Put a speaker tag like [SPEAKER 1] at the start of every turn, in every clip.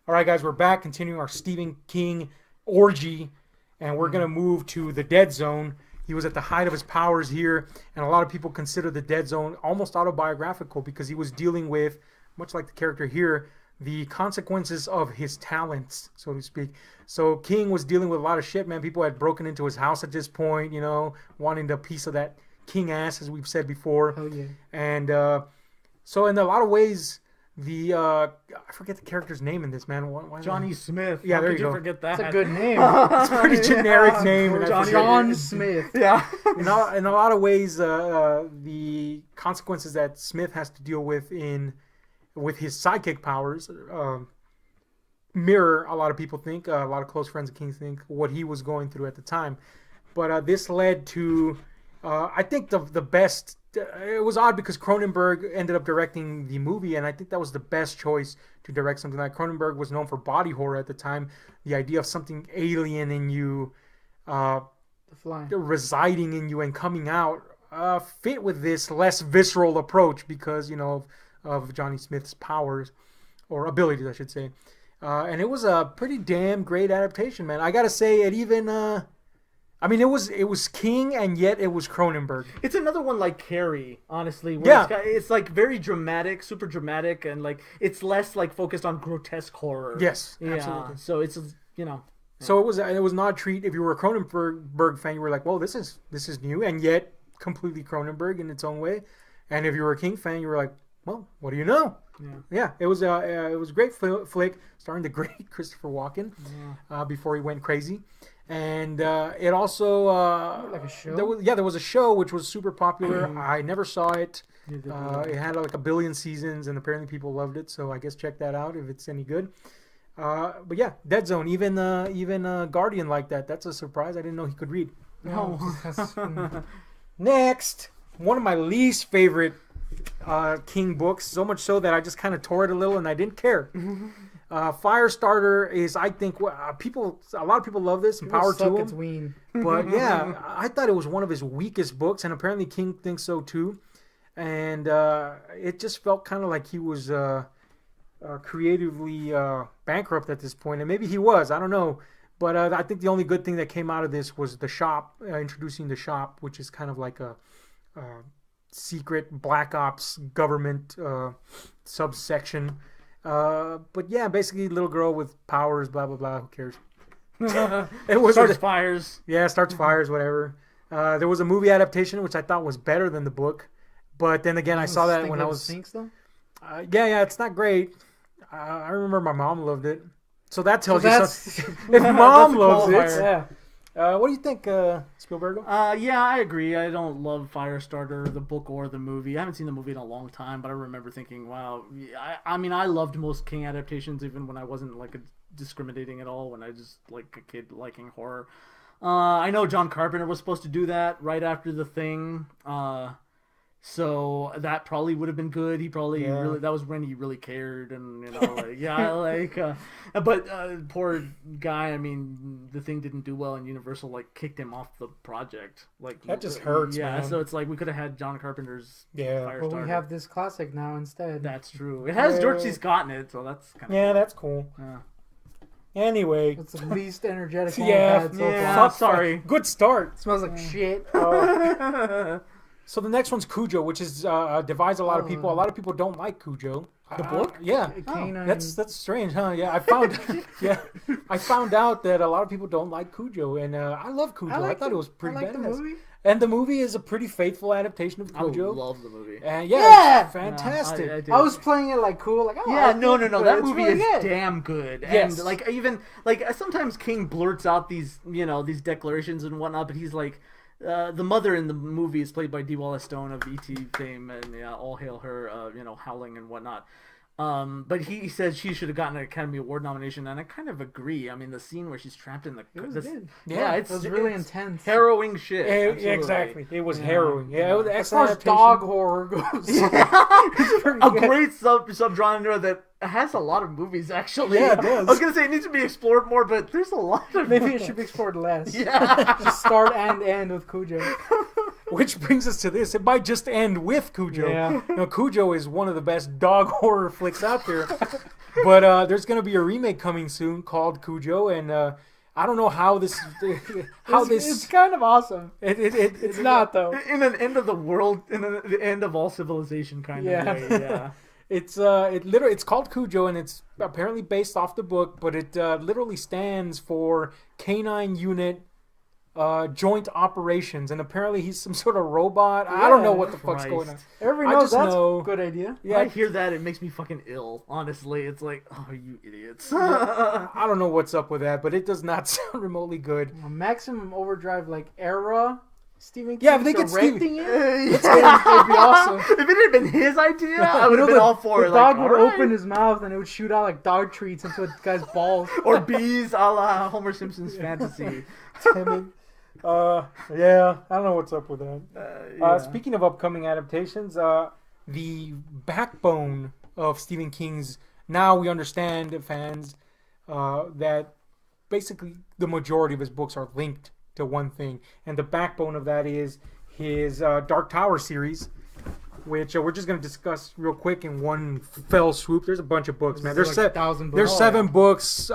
[SPEAKER 1] All right, guys, we're back, continuing our Stephen King orgy, and we're going to move to the Dead Zone. He was at the height of his powers here, and a lot of people consider the Dead Zone almost autobiographical because he was dealing with, much like the character here, the consequences of his talents, so to speak. So King was dealing with a lot of shit, man. People had broken into his house at this point, you know, wanting a piece of that king ass, as we've said before.
[SPEAKER 2] Oh, yeah.
[SPEAKER 1] And so in a lot of ways... I forget the character's name in this, man. Why
[SPEAKER 3] Johnny Smith.
[SPEAKER 1] Yeah, there you go.
[SPEAKER 3] Forget that?
[SPEAKER 2] That's a good name.
[SPEAKER 1] It's a pretty generic name.
[SPEAKER 2] John Smith.
[SPEAKER 3] Yeah.
[SPEAKER 1] In a lot of ways, the consequences that Smith has to deal with with his sidekick powers mirror, a lot of people think, a lot of close friends of King think, what he was going through at the time. But this led to, I think, the best... It was odd because Cronenberg ended up directing the movie, and I think that was the best choice to direct something like. Cronenberg was known for body horror at the time. The idea of something alien in you, residing in you and coming out, fit with this less visceral approach because, you know, of Johnny Smith's powers, or abilities, I should say. And it was a pretty damn great adaptation, man. I gotta say, it even... I mean, it was King, and yet it was Cronenberg.
[SPEAKER 3] It's another one like Carrie, honestly.
[SPEAKER 1] Yeah.
[SPEAKER 3] It's like very dramatic, super dramatic, and like it's less like focused on grotesque horror.
[SPEAKER 1] Yes,
[SPEAKER 3] yeah.
[SPEAKER 1] absolutely.
[SPEAKER 3] So it's, you know.
[SPEAKER 1] So it was an odd treat. If you were a Cronenberg fan, you were like, "Well, this is new," and yet completely Cronenberg in its own way. And if you were a King fan, you were like, "Well, what do you know?" Yeah. It was a great flick, starring the great Christopher Walken before he went crazy. And it also
[SPEAKER 2] like a show.
[SPEAKER 1] There was a show which was super popular. I never saw it. It had like 1 billion seasons, and apparently people loved it. So I guess check that out if it's any good. But yeah, Dead Zone. Even Guardian like that. That's a surprise. I didn't know he could read.
[SPEAKER 2] No.
[SPEAKER 1] Next, one of my least favorite King books. So much so that I just kind of tore it a little, and I didn't care. Firestarter is, I think, a lot of people love this, and power to him. But yeah, I thought it was one of his weakest books, and apparently King thinks so too. And it just felt kind of like he was creatively bankrupt at this point, and maybe he was. I don't know. But I think the only good thing that came out of this was the shop, introducing the shop, which is kind of like a secret black ops government subsection. But yeah, basically, little girl with powers, blah blah blah. Who cares?
[SPEAKER 3] It was starts fires.
[SPEAKER 1] Yeah, starts fires, whatever. There was a movie adaptation which I thought was better than the book, but then again, I saw that when I was. Yeah, it's not great. I remember my mom loved it, so that tells you something. If mom loves it, yeah. What do you think, Spielbergo?
[SPEAKER 3] Yeah, I agree. I don't love Firestarter, the book or the movie. I haven't seen the movie in a long time, but I remember thinking, wow. I mean, I loved most King adaptations, even when I wasn't like discriminating at all, when I just like a kid liking horror. I know John Carpenter was supposed to do that right after The Thing. So that probably would have been good. He probably really, that was when he really cared, and you know, but poor guy. I mean, The Thing didn't do well, and Universal like kicked him off the project. Like
[SPEAKER 1] that just hurts.
[SPEAKER 3] Yeah,
[SPEAKER 1] man.
[SPEAKER 3] So it's like we could have had John Carpenter's Firestarter.
[SPEAKER 2] But we have this classic now instead.
[SPEAKER 3] That's true. It has George C. Scott in it, so that's kind of
[SPEAKER 1] cool. That's cool. Yeah. Anyway,
[SPEAKER 2] it's the least energetic one
[SPEAKER 3] sorry.
[SPEAKER 1] Good start.
[SPEAKER 2] It smells like shit.
[SPEAKER 1] So the next one's Cujo, which is divides a lot of people. A lot of people don't like Cujo.
[SPEAKER 3] The book?
[SPEAKER 1] Yeah. That's strange, huh? Yeah, I found out that a lot of people don't like Cujo, and I love Cujo. I thought it was pretty badass.
[SPEAKER 2] The movie.
[SPEAKER 1] And the movie is a pretty faithful adaptation of Cujo.
[SPEAKER 3] I love the movie.
[SPEAKER 1] And it's fantastic.
[SPEAKER 2] I was playing it like cool, like
[SPEAKER 3] no. That movie is damn good.
[SPEAKER 1] Yes.
[SPEAKER 3] And like even like sometimes King blurts out these these declarations and whatnot, but he's like. The mother in the movie is played by Dee Wallace Stone of E.T. fame, and all hail her, howling and whatnot. But he says she should have gotten an Academy Award nomination, and I kind of agree. I mean, the scene where she's trapped in the...
[SPEAKER 2] it was really intense.
[SPEAKER 3] Harrowing shit.
[SPEAKER 1] Exactly. It was harrowing. Yeah, it was
[SPEAKER 2] as far as dog horror goes.
[SPEAKER 3] A great subgenre that has a lot of movies, actually.
[SPEAKER 1] Yeah, it does.
[SPEAKER 3] I was going to say it needs to be explored more, but there's a lot of...
[SPEAKER 2] Maybe it should be explored less.
[SPEAKER 3] Yeah.
[SPEAKER 2] Just start and end with Cujo.
[SPEAKER 1] Which brings us to this. It might just end with Cujo.
[SPEAKER 2] Yeah.
[SPEAKER 1] Cujo is one of the best dog horror flicks out there. But there's going to be a remake coming soon called Cujo, and I don't know how this.
[SPEAKER 2] It's kind of awesome. It's not though.
[SPEAKER 3] In an end of the world, in the end of all civilization kind of way. Yeah.
[SPEAKER 1] It's called Cujo, and it's apparently based off the book, but it literally stands for Canine Unit Joint Operations, and apparently he's some sort of robot. I don't know what the fuck's going on.
[SPEAKER 2] Everybody knows that's a good idea.
[SPEAKER 3] Yeah, I hear that, it makes me fucking ill. Honestly, it's like, oh, you idiots.
[SPEAKER 1] I don't know what's up with that, but it does not sound remotely good.
[SPEAKER 2] Maximum Overdrive era. Stephen King
[SPEAKER 1] if they get
[SPEAKER 2] directing
[SPEAKER 1] it,
[SPEAKER 2] it'd be awesome.
[SPEAKER 3] If it had been his idea, I would have been all for it.
[SPEAKER 2] The dog would open his mouth and it would shoot out like dog treats into a guy's balls.
[SPEAKER 3] Or bees, a la Homer Simpson's fantasy.
[SPEAKER 1] Timid. Yeah, I don't know what's up with that. Speaking of upcoming adaptations, the backbone of Stephen King's, now we understand, fans, that basically the majority of his books are linked to one thing, and the backbone of that is his Dark Tower series, which we're just going to discuss real quick in one fell swoop. There's a bunch of books, man. There's
[SPEAKER 2] 1,000 books.
[SPEAKER 1] There's 7 books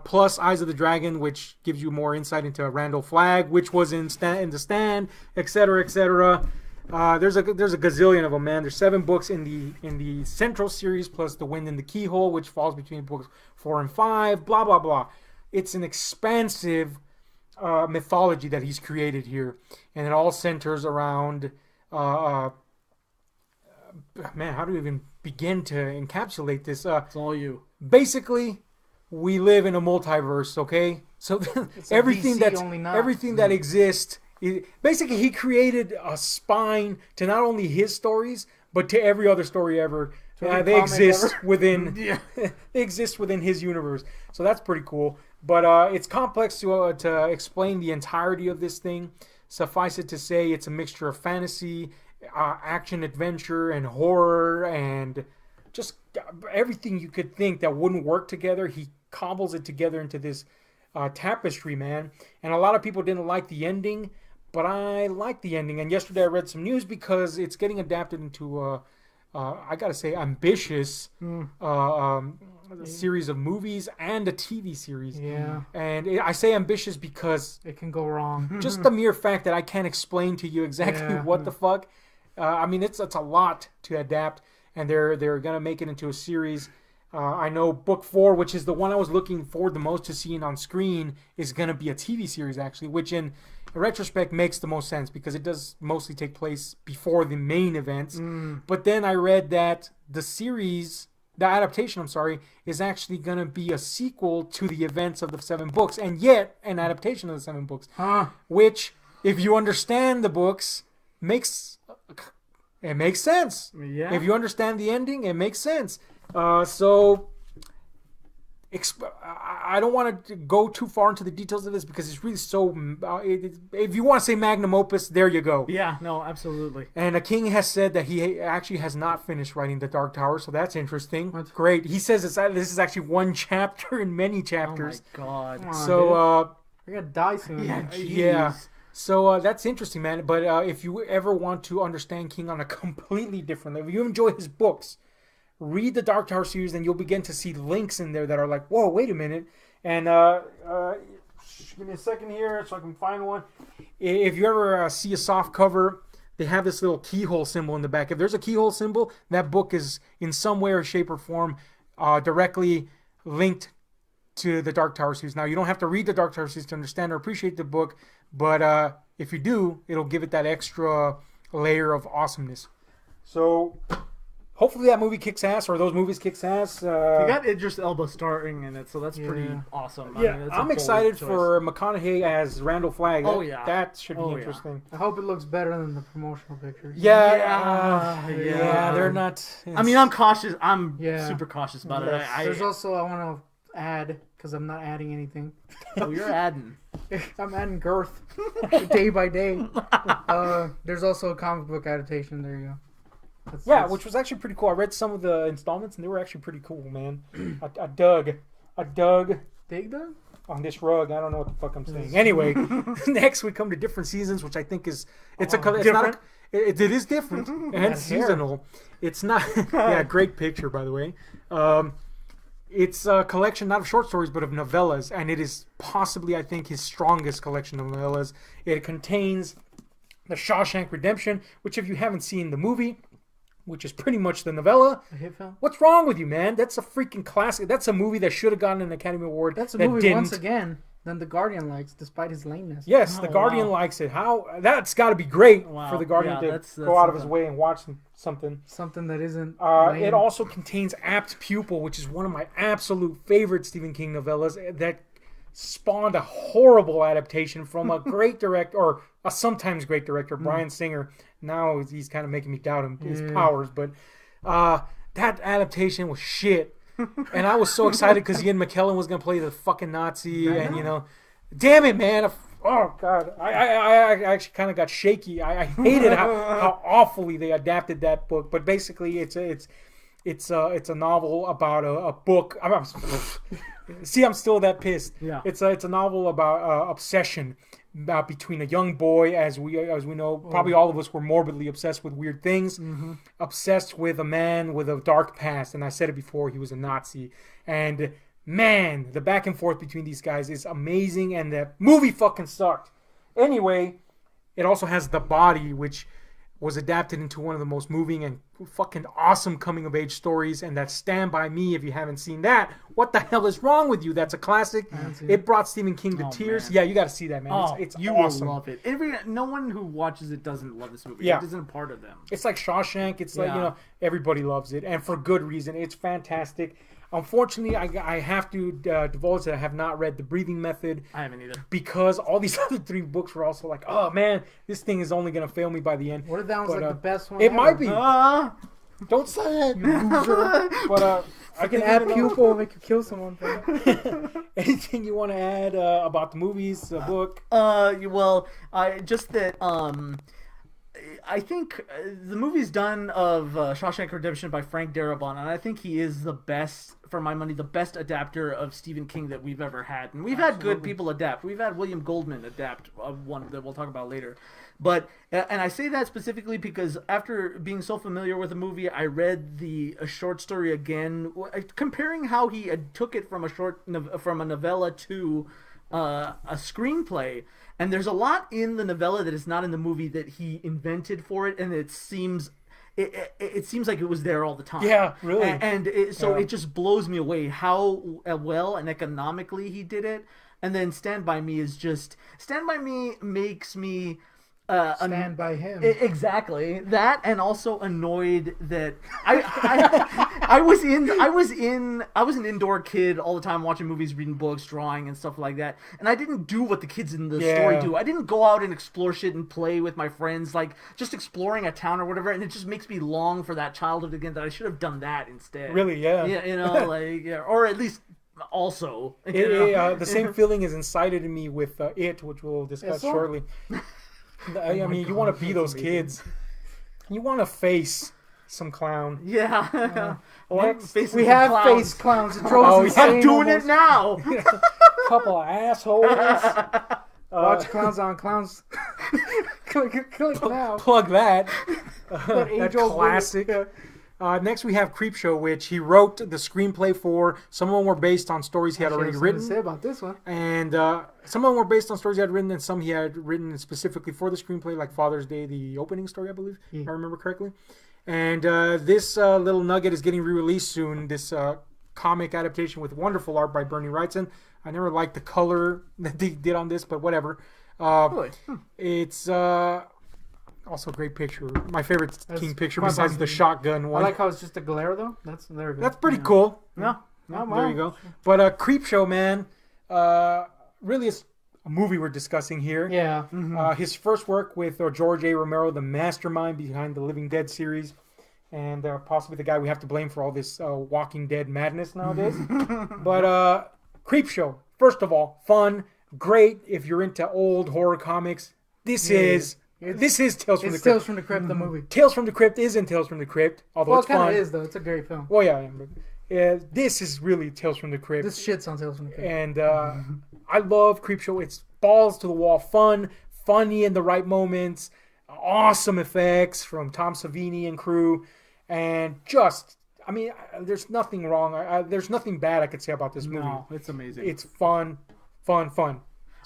[SPEAKER 1] plus Eyes of the Dragon, which gives you more insight into Randall Flagg, which was in The Stand, etc., etc. There's a gazillion of them, man. There's 7 books in the central series, plus The Wind in the Keyhole, which falls between books 4 and 5. Blah blah blah. It's an expansive mythology that he's created here, and it all centers around man, how do we even begin to encapsulate this?
[SPEAKER 3] It's all you.
[SPEAKER 1] Basically, we live in a multiverse, okay? So everything that exists, basically he created a spine to not only his stories, but to every other story ever. They exist within they exist within his universe. So that's pretty cool. But it's complex to explain the entirety of this thing. Suffice it to say, it's a mixture of fantasy, action, adventure, and horror, and just everything you could think that wouldn't work together. He cobbles it together into this tapestry, man. And a lot of people didn't like the ending, but I like the ending. And yesterday I read some news because it's getting adapted into I gotta say, ambitious series of movies and a TV series.
[SPEAKER 2] Yeah.
[SPEAKER 1] And I say ambitious because
[SPEAKER 2] it can go wrong.
[SPEAKER 1] Just the mere fact that I can't explain to you exactly what the fuck. I mean, it's a lot to adapt, and they're gonna make it into a series. I know book 4, which is the one I was looking forward the most to seeing on screen, is gonna be a TV series actually, which in retrospect makes the most sense because it does mostly take place before the main events. But then I read that the adaptation, is actually going to be a sequel to the events of the 7 books, and yet an adaptation of the 7 books. Which, if you understand the books, makes sense.
[SPEAKER 3] Yeah.
[SPEAKER 1] If you understand the ending, it makes sense. So I don't want to go too far into the details of this because it's really so... if you want to say magnum opus, there you go.
[SPEAKER 3] Yeah, no, absolutely.
[SPEAKER 1] And King has said that he actually has not finished writing The Dark Tower, so that's interesting.
[SPEAKER 2] What?
[SPEAKER 1] Great. He says this is actually one chapter in many chapters.
[SPEAKER 3] Oh, my God.
[SPEAKER 2] Come on,
[SPEAKER 1] So,
[SPEAKER 2] we're going to die soon.
[SPEAKER 1] yeah. So that's interesting, man. But if you ever want to understand King on a completely different level, if you enjoy his books, read the Dark Tower series, and you'll begin to see links in there that are like, whoa, wait a minute. And give me a second here so I can find one. If you ever see a soft cover, they have this little keyhole symbol in the back. If there's a keyhole symbol, that book is in some way or shape or form directly linked to the Dark Tower series. Now, you don't have to read the Dark Tower series to understand or appreciate the book, but if you do, it'll give it that extra layer of awesomeness. So... hopefully that movie kicks ass, or those movies kicks ass.
[SPEAKER 3] You got Idris Elba starring in it, so that's pretty awesome.
[SPEAKER 1] Yeah, I'm excited for McConaughey as Randall Flagg.
[SPEAKER 3] Oh, yeah.
[SPEAKER 1] That should be interesting.
[SPEAKER 2] I hope it looks better than the promotional pictures.
[SPEAKER 1] Yeah, they're not...
[SPEAKER 3] I mean, I'm cautious. I'm super cautious about it.
[SPEAKER 2] There's also, I want to add, because I'm not adding anything.
[SPEAKER 3] Oh, you're adding.
[SPEAKER 2] I'm adding girth day by day. There's also a comic book adaptation. There you go. That's...
[SPEAKER 1] which was actually pretty cool. I read some of the installments, and they were actually pretty cool, man. I dug
[SPEAKER 2] Dig dug?
[SPEAKER 1] on this rug. I don't know what the fuck I'm saying. Anyway, next we come to different seasons, which I think is it's
[SPEAKER 3] different.
[SPEAKER 1] It is different and seasonal. It's not. Great picture, by the way. It's a collection not of short stories but of novellas, and it is possibly, I think, his strongest collection of novellas. It contains The Shawshank Redemption, which if you haven't seen the movie, which is pretty much the novella,
[SPEAKER 2] A hit film.
[SPEAKER 1] what's wrong with you, man? That's a freaking classic. That's a movie that should have gotten an Academy Award.
[SPEAKER 2] That's a
[SPEAKER 1] that
[SPEAKER 2] movie
[SPEAKER 1] didn't.
[SPEAKER 2] once again than The Guardian likes, despite his lameness.
[SPEAKER 1] Yes, The Guardian likes it. How that's got to be great for The Guardian to
[SPEAKER 3] that's
[SPEAKER 1] go out of his
[SPEAKER 3] something.
[SPEAKER 1] way and watch something.
[SPEAKER 2] Something that isn't.
[SPEAKER 1] It also contains Apt Pupil, which is one of my absolute favorite Stephen King novellas that spawned a horrible adaptation from a great director, or a sometimes great director, Bryan Singer. Now he's kind of making me doubt his powers, but that adaptation was shit. And I was so excited because Ian McKellen was going to play the fucking Nazi, and damn it, man. Oh, God. I actually kind of got shaky. I hated how awfully they adapted that book. But basically, it's a novel about a book. See, I'm still that pissed.
[SPEAKER 3] Yeah.
[SPEAKER 1] It's a novel about obsession between a young boy, as we know, probably all of us were morbidly obsessed with weird things, obsessed with a man with a dark past. And I said it before, he was a Nazi. And man, the back and forth between these guys is amazing, and the movie fucking sucked. Anyway, it also has The Body, which was adapted into one of the most moving and fucking awesome coming-of-age stories, and that's Stand By Me. If you haven't seen that, what the hell is wrong with you? That's a classic. It brought Stephen King to tears.
[SPEAKER 3] Man.
[SPEAKER 1] Yeah, you got to see that, man. It's
[SPEAKER 3] you
[SPEAKER 1] awesome.
[SPEAKER 3] will love it. No one who watches it doesn't love this movie.
[SPEAKER 1] Yeah.
[SPEAKER 3] It isn't a part of them.
[SPEAKER 1] It's like Shawshank. It's like, everybody loves it, and for good reason. It's fantastic. Unfortunately, I have to divulge that I have not read The Breathing Method.
[SPEAKER 3] I haven't either.
[SPEAKER 1] Because all these other 3 books were also like, oh man, this thing is only going to fail me by the end.
[SPEAKER 2] What if that was like the best one?
[SPEAKER 1] It
[SPEAKER 2] ever?
[SPEAKER 1] might be. Don't say it, you loser. But
[SPEAKER 2] I can add pupil, make you kill someone.
[SPEAKER 1] Anything you want to add about the movies, the book?
[SPEAKER 3] I think the movie's done of Shawshank Redemption by Frank Darabont, and I think he is the best, for my money, the best adapter of Stephen King that we've ever had. And we've had good people adapt. We've had William Goldman adapt one that we'll talk about later. But, and I say that specifically because after being so familiar with the movie, I read the short story again, comparing how he took it from a novella to a screenplay. And there's a lot in the novella that is not in the movie that he invented for it, and it seems like it was there all the time.
[SPEAKER 1] Yeah, really.
[SPEAKER 3] It just blows me away how well and economically he did it. And then Stand By Me makes me
[SPEAKER 2] stand by him.
[SPEAKER 3] Exactly that, and also annoyed that I was an indoor kid all the time, watching movies, reading books, drawing, and stuff like that. And I didn't do what the kids in the story do. I didn't go out and explore shit and play with my friends, like just exploring a town or whatever. And it just makes me long for that childhood again. That I should have done that instead.
[SPEAKER 1] Really, yeah.
[SPEAKER 3] Yeah, or at least. Also,
[SPEAKER 1] the same feeling is incited in me with It, which we'll discuss shortly. I mean, you want to be those kids. You want to face some clown.
[SPEAKER 3] Yeah.
[SPEAKER 1] Next,
[SPEAKER 2] we have face clowns. It drove us
[SPEAKER 3] I'm
[SPEAKER 2] insane
[SPEAKER 3] doing
[SPEAKER 2] almost.
[SPEAKER 3] it now.
[SPEAKER 1] Couple of assholes.
[SPEAKER 2] Watch Clowns on Clowns. click now.
[SPEAKER 1] Plug that.
[SPEAKER 2] That
[SPEAKER 1] That
[SPEAKER 2] age-old
[SPEAKER 1] classic.
[SPEAKER 2] movie.
[SPEAKER 1] Next, we have Creepshow, which he wrote the screenplay for. Some of them were based on stories he had already written.
[SPEAKER 2] Say about this one.
[SPEAKER 1] And some of them were based on stories he had written, and some he had written specifically for the screenplay, like Father's Day, the opening story, I believe, if I remember correctly. And this little nugget is getting re-released soon, this comic adaptation with wonderful art by Bernie Wrightson. I never liked the color that they did on this, but whatever.
[SPEAKER 3] Really?
[SPEAKER 1] It's also a great picture. My favorite King picture
[SPEAKER 2] quite
[SPEAKER 1] besides the
[SPEAKER 2] possible.
[SPEAKER 1] shotgun one.
[SPEAKER 2] I like how it's just a glare though. That's
[SPEAKER 1] pretty cool.
[SPEAKER 3] No.
[SPEAKER 1] There you go. But Creepshow, man, really is a movie we're discussing here.
[SPEAKER 2] Yeah.
[SPEAKER 1] His first work with George A. Romero, the mastermind behind the Living Dead series, and possibly the guy we have to blame for all this Walking Dead madness nowadays. But Creepshow, first of all, fun, great if you're into old horror comics. This is Tales from the Crypt.
[SPEAKER 2] Tales from the Crypt, the movie.
[SPEAKER 1] Tales from the Crypt isn't Tales from the Crypt, although it's
[SPEAKER 2] it kind
[SPEAKER 1] fun.
[SPEAKER 2] of is, though. It's a great film.
[SPEAKER 1] Well, yeah. But, this is really Tales from the Crypt.
[SPEAKER 2] This shit's on Tales from the Crypt.
[SPEAKER 1] And I love Creepshow. It's balls to the wall fun, funny in the right moments, awesome effects from Tom Savini and crew, and just I mean, there's nothing wrong. There's nothing bad I could say about this movie.
[SPEAKER 3] No, it's amazing.
[SPEAKER 1] It's fun.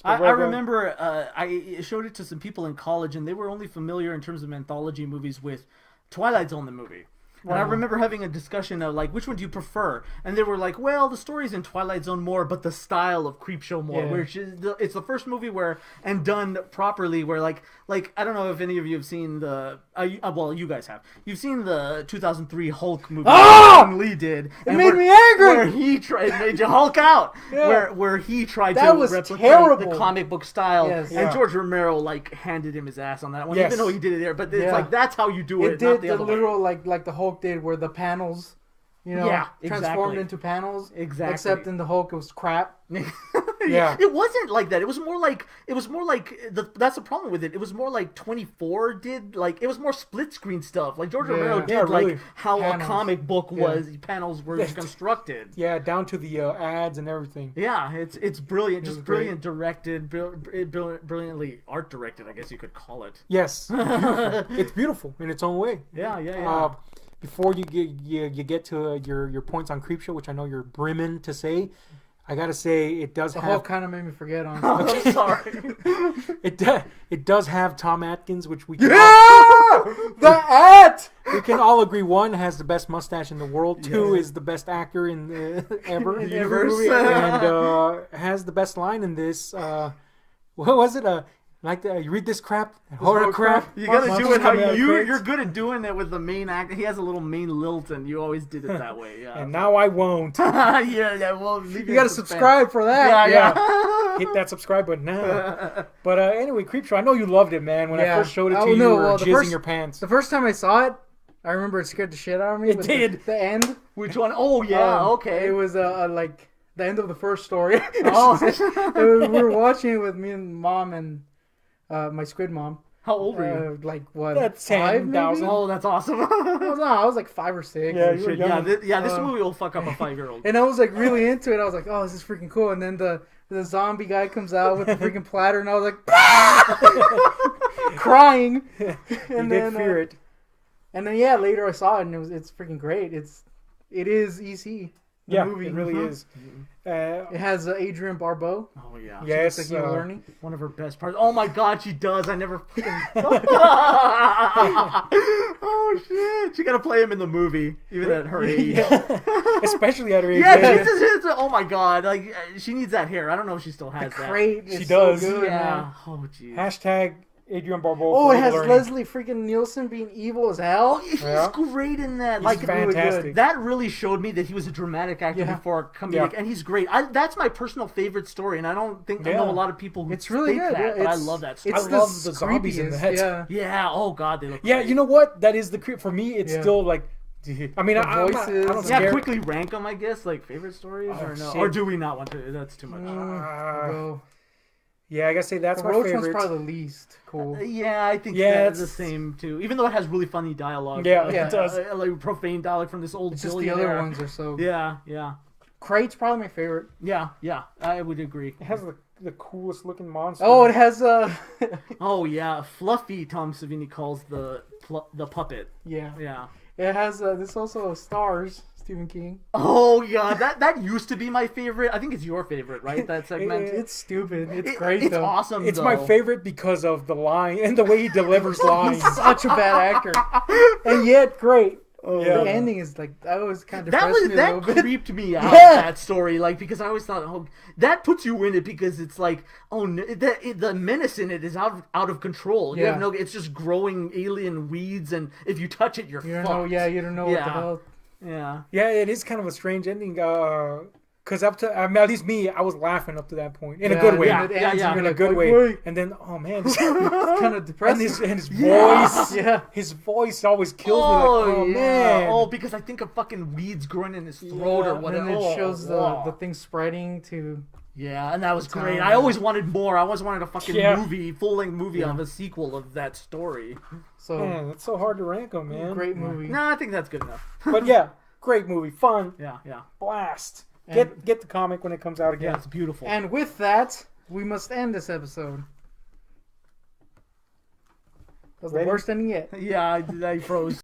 [SPEAKER 3] I remember I showed it to some people in college, and they were only familiar in terms of anthology movies with Twilight Zone, the movie. And I remember having a discussion of, like, which one do you prefer? And they were like, well, the story's in Twilight Zone more, but the style of Creepshow more.
[SPEAKER 1] Yeah.
[SPEAKER 3] Which is it's the first movie where, and done properly, where, like I don't know if any of you have seen the, well, you guys have. You've seen the 2003 Hulk movie that Ang Lee did.
[SPEAKER 2] It made me angry!
[SPEAKER 3] Where he tried, it made you Hulk out!
[SPEAKER 1] Yeah.
[SPEAKER 3] Where he tried
[SPEAKER 2] That
[SPEAKER 3] to
[SPEAKER 2] was
[SPEAKER 3] replicate
[SPEAKER 2] terrible.
[SPEAKER 3] the comic book style.
[SPEAKER 2] Yes.
[SPEAKER 3] And
[SPEAKER 1] Yeah.
[SPEAKER 3] George Romero, like, handed him his ass on that one,
[SPEAKER 1] Yes.
[SPEAKER 3] even though he did it there. But it's
[SPEAKER 2] Yeah.
[SPEAKER 3] like, that's how you do it,
[SPEAKER 2] It
[SPEAKER 3] not
[SPEAKER 2] did
[SPEAKER 3] the
[SPEAKER 2] the
[SPEAKER 3] other way.
[SPEAKER 2] literal like the Hulk did, where the panels,
[SPEAKER 3] Yeah,
[SPEAKER 2] transformed
[SPEAKER 3] exactly.
[SPEAKER 2] into panels.
[SPEAKER 3] Exactly.
[SPEAKER 2] Except in the Hulk, it was crap.
[SPEAKER 1] Yeah.
[SPEAKER 3] It wasn't like that. It was more like that's the problem with it. It was more like 24 did, like, it was more split screen stuff. Like George Romero did,
[SPEAKER 1] Yeah, really.
[SPEAKER 3] like how
[SPEAKER 2] Panels.
[SPEAKER 3] a comic book was, panels were constructed.
[SPEAKER 1] Yeah, down to the ads and everything.
[SPEAKER 3] Yeah, it's brilliant, just
[SPEAKER 2] was
[SPEAKER 3] brilliant directed, brilliantly art directed, I guess you could call it.
[SPEAKER 1] Yes, it's beautiful in its own way.
[SPEAKER 3] Yeah.
[SPEAKER 1] Before you get to your points on Creepshow, which I know you're brimming to say, I gotta say it does
[SPEAKER 2] The
[SPEAKER 1] have
[SPEAKER 2] Hulk kind of made me forget on.
[SPEAKER 3] I'm sorry.
[SPEAKER 1] it does have Tom Atkins, which we
[SPEAKER 2] The at
[SPEAKER 1] we can all agree. One has the best mustache in the world. Two is the best actor in ever
[SPEAKER 3] In the universe.
[SPEAKER 1] and has the best line in this. What was it? You read this crap, horror crap.
[SPEAKER 3] You gotta do
[SPEAKER 1] Monsters
[SPEAKER 3] it how
[SPEAKER 1] coming out of crates.
[SPEAKER 3] you're good at doing it with the main actor. He has a little main lilt, and you always did it that way. Yeah.
[SPEAKER 1] And now I won't.
[SPEAKER 3] yeah. Well, leave
[SPEAKER 2] you got to subscribe for that.
[SPEAKER 3] Yeah.
[SPEAKER 1] Hit that subscribe button now. But anyway, Creepshow, I know you loved it, man. When I
[SPEAKER 2] Yeah.
[SPEAKER 1] first showed it to
[SPEAKER 2] Oh,
[SPEAKER 1] you,
[SPEAKER 2] no,
[SPEAKER 1] you were
[SPEAKER 2] well, the
[SPEAKER 1] jizzing
[SPEAKER 2] first-
[SPEAKER 1] your pants.
[SPEAKER 2] The first time I saw it, I remember it scared the shit out of me.
[SPEAKER 1] It
[SPEAKER 2] with
[SPEAKER 1] did.
[SPEAKER 2] The end.
[SPEAKER 3] Which one? Oh yeah. Okay.
[SPEAKER 2] It was like the end of the first story.
[SPEAKER 3] Oh.
[SPEAKER 2] We were watching it with me and mom and my squid mom.
[SPEAKER 3] How old were you?
[SPEAKER 2] Like what?
[SPEAKER 1] That's
[SPEAKER 2] 5 maybe?
[SPEAKER 1] 10,000.
[SPEAKER 3] Oh, that's awesome.
[SPEAKER 2] I was like 5 or 6.
[SPEAKER 1] Yeah, you were
[SPEAKER 3] yeah,
[SPEAKER 1] young.
[SPEAKER 3] this movie will fuck up a 5-year-old.
[SPEAKER 2] And I was like really into it. I was like, oh, this is freaking cool. And then the zombie guy comes out with the freaking platter, and I was like, crying.
[SPEAKER 1] You
[SPEAKER 2] And
[SPEAKER 1] did fear it.
[SPEAKER 2] And then yeah, later I saw it, and it's freaking great. It is EC. The movie.
[SPEAKER 1] it really is.
[SPEAKER 2] It has Adrienne Barbeau.
[SPEAKER 3] Oh yeah.
[SPEAKER 1] Yes,
[SPEAKER 2] Looks like Evil Ernie.
[SPEAKER 3] One of her best parts. Oh my god, she does. I never fucking. Oh shit. She gotta play him in the movie, even at her age.
[SPEAKER 1] Especially at her age.
[SPEAKER 3] Yeah,
[SPEAKER 1] baby.
[SPEAKER 3] oh my god, like she needs that hair. I don't know if she still has that.
[SPEAKER 2] Great.
[SPEAKER 1] She
[SPEAKER 2] It's
[SPEAKER 1] does.
[SPEAKER 2] So good,
[SPEAKER 3] Yeah.
[SPEAKER 2] man.
[SPEAKER 3] Oh jeez.
[SPEAKER 1] Hashtag Adrienne Barbeau.
[SPEAKER 2] Oh,
[SPEAKER 1] for
[SPEAKER 2] it has
[SPEAKER 1] learning.
[SPEAKER 2] Leslie freaking Nielsen being evil as hell.
[SPEAKER 3] He's
[SPEAKER 1] Yeah.
[SPEAKER 3] great in that.
[SPEAKER 1] He's
[SPEAKER 3] Like
[SPEAKER 1] fantastic.
[SPEAKER 3] that really showed me that he was a dramatic actor
[SPEAKER 2] Yeah.
[SPEAKER 3] before comedic,
[SPEAKER 1] Yeah.
[SPEAKER 3] and he's great. That's my personal favorite story, and I don't think I
[SPEAKER 1] Yeah.
[SPEAKER 3] know a lot of people who
[SPEAKER 2] It's really
[SPEAKER 3] think
[SPEAKER 2] good.
[SPEAKER 3] that,
[SPEAKER 2] Yeah,
[SPEAKER 3] but I
[SPEAKER 2] it's-
[SPEAKER 3] love that story.
[SPEAKER 1] I
[SPEAKER 2] It's
[SPEAKER 1] love the zombies in
[SPEAKER 2] creepiest,
[SPEAKER 1] that.
[SPEAKER 2] Yeah.
[SPEAKER 3] Yeah. Oh god, they look.
[SPEAKER 1] Yeah,
[SPEAKER 3] great.
[SPEAKER 1] you know what? That is the creep for me. It's
[SPEAKER 2] Yeah.
[SPEAKER 1] still like, I mean, I
[SPEAKER 2] voices.
[SPEAKER 1] don't
[SPEAKER 3] Yeah,
[SPEAKER 1] scare.
[SPEAKER 3] quickly rank them, I guess, like favorite stories,
[SPEAKER 1] Oh,
[SPEAKER 3] or no?
[SPEAKER 1] shit.
[SPEAKER 3] Or do we not want to? That's too much.
[SPEAKER 2] Bro.
[SPEAKER 1] Yeah, I gotta say that's
[SPEAKER 2] The
[SPEAKER 1] my
[SPEAKER 2] Roach
[SPEAKER 1] favorite.
[SPEAKER 2] one's probably the least cool.
[SPEAKER 3] Yeah, I think
[SPEAKER 1] Yeah,
[SPEAKER 3] that's the
[SPEAKER 1] it's-
[SPEAKER 3] same too. Even though it has really funny dialogue.
[SPEAKER 1] Yeah,
[SPEAKER 2] it
[SPEAKER 1] does.
[SPEAKER 3] Like profane dialogue from this old
[SPEAKER 2] It's just the
[SPEAKER 3] billionaire.
[SPEAKER 2] other ones are so.
[SPEAKER 3] Yeah.
[SPEAKER 2] Crate's probably my favorite.
[SPEAKER 3] Yeah, I would agree.
[SPEAKER 1] It has the coolest looking monster.
[SPEAKER 2] Oh, it has
[SPEAKER 3] Oh yeah, Fluffy. Tom Savini calls the puppet.
[SPEAKER 2] yeah.
[SPEAKER 3] Yeah.
[SPEAKER 2] It has this also stars Stephen King.
[SPEAKER 3] Oh yeah, that used to be my favorite. I think it's your favorite, right? That segment.
[SPEAKER 2] It's stupid. It's great
[SPEAKER 3] It's
[SPEAKER 2] though.
[SPEAKER 3] awesome.
[SPEAKER 1] It's
[SPEAKER 3] though.
[SPEAKER 1] my favorite because of the line and the way he delivers lines.
[SPEAKER 2] He's such a bad actor, and yet great.
[SPEAKER 1] Yeah.
[SPEAKER 2] The ending is like that was kind of
[SPEAKER 3] That
[SPEAKER 2] depressed me a
[SPEAKER 3] that
[SPEAKER 2] little bit.
[SPEAKER 3] creeped me out.
[SPEAKER 2] Yeah.
[SPEAKER 3] That story, like, because I always thought, oh, that puts you in it because it's like, oh, the menace in it is out of control. You
[SPEAKER 2] Yeah.
[SPEAKER 3] have no, it's just growing alien weeds, and if you touch it, you're
[SPEAKER 2] You don't
[SPEAKER 3] fucked.
[SPEAKER 2] know. Yeah, you don't know what
[SPEAKER 3] Yeah.
[SPEAKER 2] the hell.
[SPEAKER 3] Yeah.
[SPEAKER 1] Yeah, it is kind of a strange ending. Because at least me, I was laughing up to that point in a good way.
[SPEAKER 3] yeah,
[SPEAKER 2] and it ends,
[SPEAKER 3] yeah,
[SPEAKER 2] and
[SPEAKER 1] In
[SPEAKER 2] you're
[SPEAKER 1] a
[SPEAKER 2] like,
[SPEAKER 1] good
[SPEAKER 2] wait,
[SPEAKER 1] way.
[SPEAKER 2] wait.
[SPEAKER 1] And then, oh man,
[SPEAKER 2] It's kind of depressing.
[SPEAKER 1] and his
[SPEAKER 3] Yeah.
[SPEAKER 1] voice,
[SPEAKER 2] Yeah.
[SPEAKER 1] his voice always kills me. Like, oh
[SPEAKER 3] yeah.
[SPEAKER 1] man,
[SPEAKER 3] Oh, because I think of fucking weeds growing in his throat
[SPEAKER 1] Yeah,
[SPEAKER 3] or
[SPEAKER 2] And
[SPEAKER 3] whatever.
[SPEAKER 2] then it shows
[SPEAKER 3] Oh,
[SPEAKER 2] the thing spreading to.
[SPEAKER 3] yeah, and that was great.
[SPEAKER 2] time.
[SPEAKER 3] I always wanted more. I always wanted a fucking
[SPEAKER 1] Yeah.
[SPEAKER 3] movie, full-length movie of a sequel of that story.
[SPEAKER 2] So
[SPEAKER 1] man, it's so hard to rank them, man.
[SPEAKER 2] great movie.
[SPEAKER 3] No, I think that's good enough.
[SPEAKER 1] But yeah, great movie, fun,
[SPEAKER 3] Yeah.
[SPEAKER 1] blast.
[SPEAKER 2] And-
[SPEAKER 1] Get the comic when it comes out again.
[SPEAKER 3] Yeah, it's beautiful.
[SPEAKER 2] And with that, we must end this episode. That was the
[SPEAKER 1] Ready?
[SPEAKER 2] worst ending yet.
[SPEAKER 3] Yeah, I froze.